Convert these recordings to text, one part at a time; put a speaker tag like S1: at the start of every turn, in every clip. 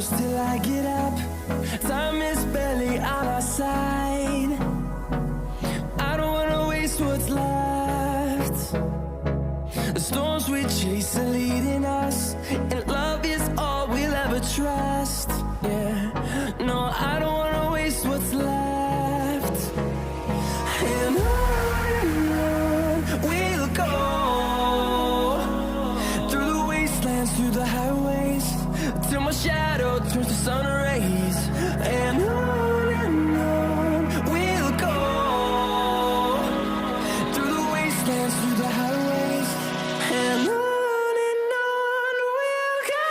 S1: close till I get up. Time is barely on our side. I don't wanna waste what's left. The storms we chase are leading us, and love is all we'll ever trust. Yeah, no, I don't wanna waste what's left. And on we'll go, through the wastelands, through the highways, till my shadow turns to sun rays. And on we'll go, through the wastelands, through the highways, and on we'll go.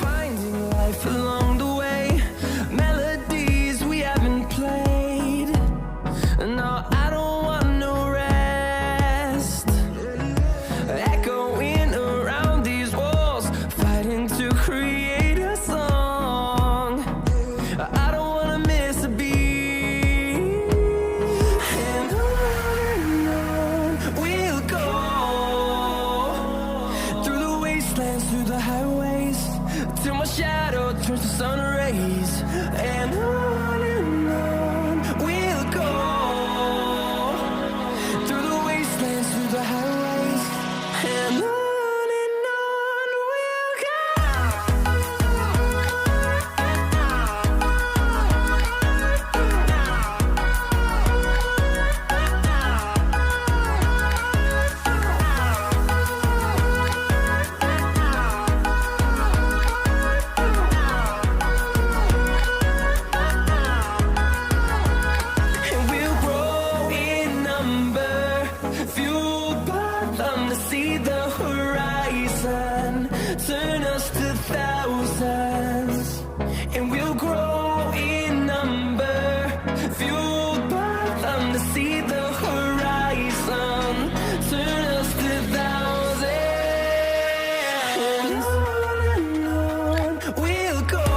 S1: Finding life along the way, melodies we haven't played. No, I don't want no rest. Echoing around these walls, fighting to create a song. I don't wanna miss a beat. And on we'll go, through the wastelands, through the highways, till my shadow turns to sun rays. And on we'll go, through the wastelands, through the highways, and on we'll go. And we'll grow in number, fueled by them to see the horizon, turn us to thousands. And we'll grow in number, fueled by them to see the horizon, turn us to thousands. And on we'll go,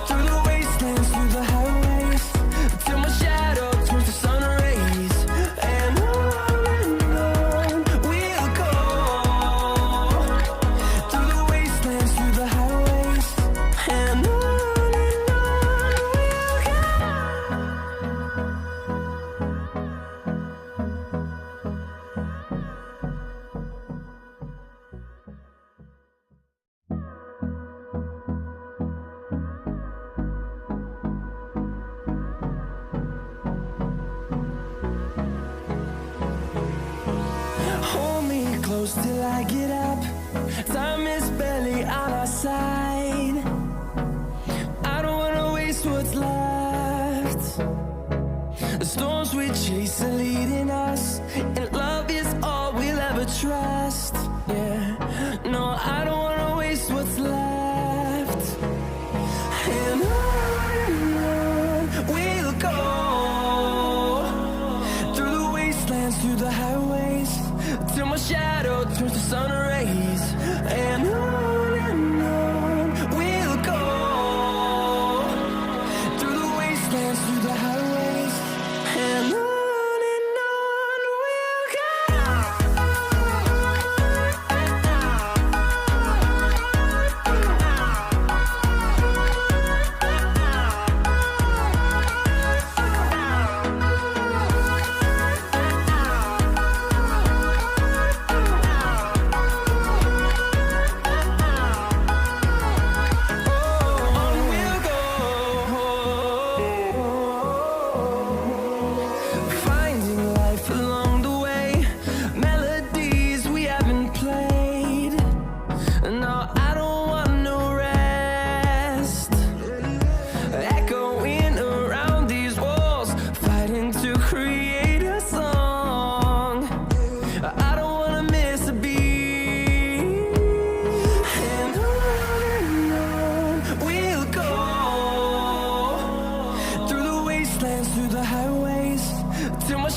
S1: through the wastelands, through the highways, till my shadow turns to sun rays. And on we'll go, through the wastelands, through the highways, and on we'll go. Hold me close till I get up. Time is barely on our side. I don't wanna waste what's left. The storms we chase are leading us, and love is all we'll ever trust. Yeah, no, I don't wanna waste what's left. And on we'll go, through the wastelands, through the highways, till my shadow turns to sun rays. And on we'll go, through the wastelands, through the highways, and on we'll go.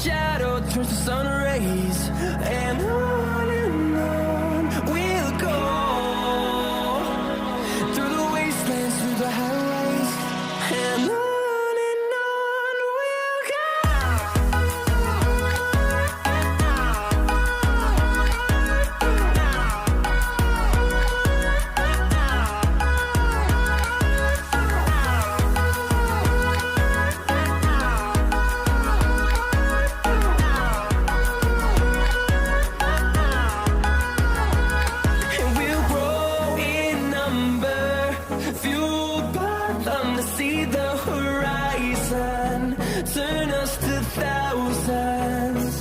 S1: shadow turns to sun rays, and on we'll go, through the wastelands, through the highways, and on we'll go. Turn us to thousands,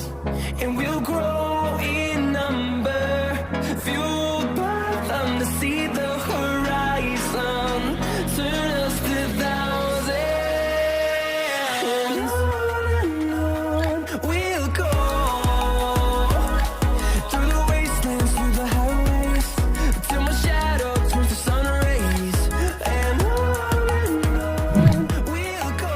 S1: and we'll grow in number, fueled by them to see the horizon. Turn us to thousands, and on we'll go, through the wastelands, through the highways, till my shadow turns to sun rays, and on we'll go.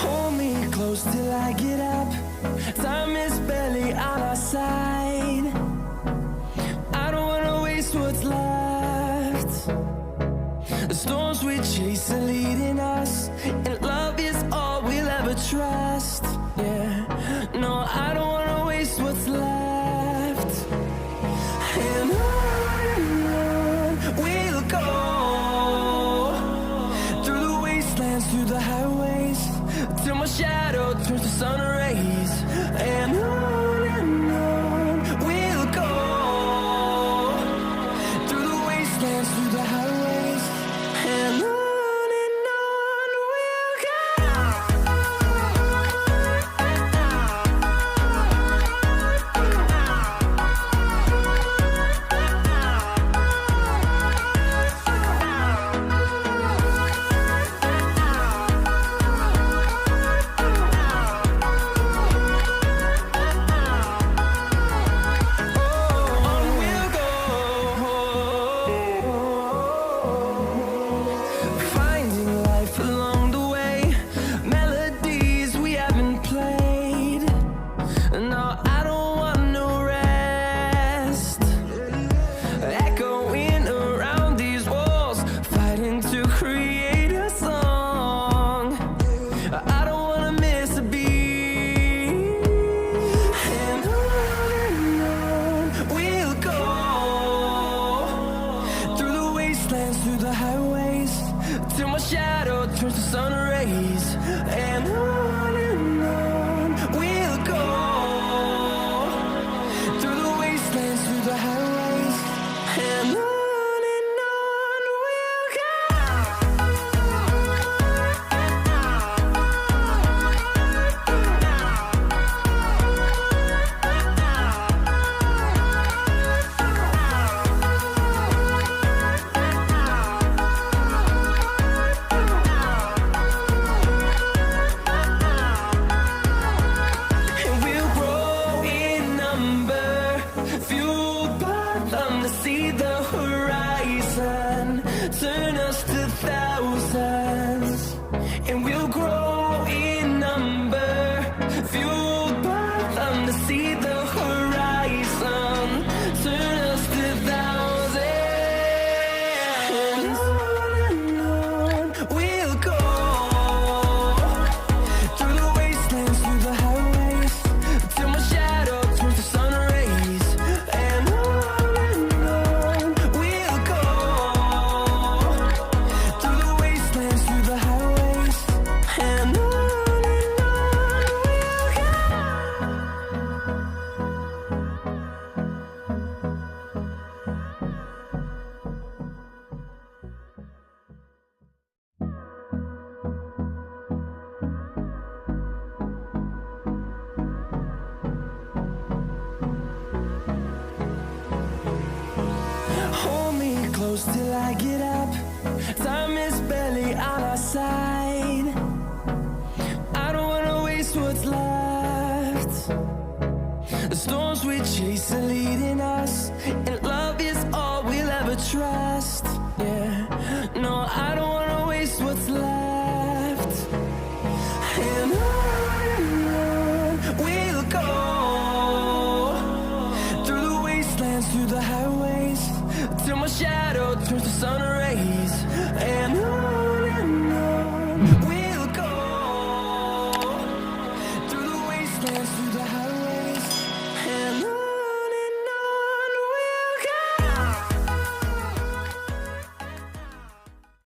S1: Hold me close till I get up. Time is barely on our side. I don't wanna waste what's left. The storms we chase are leading us, and love is all we'll ever trust. Yeah, no, I don't wanna waste what's left. And on we'll go, through the wastelands, through the highways, till my shadow turns to sun rays, and on close till I get up. Time is barely on our side. I don't wanna waste what's left. The storms we chase are leading us, and love is all we'll ever trust. Yeah, no, I don't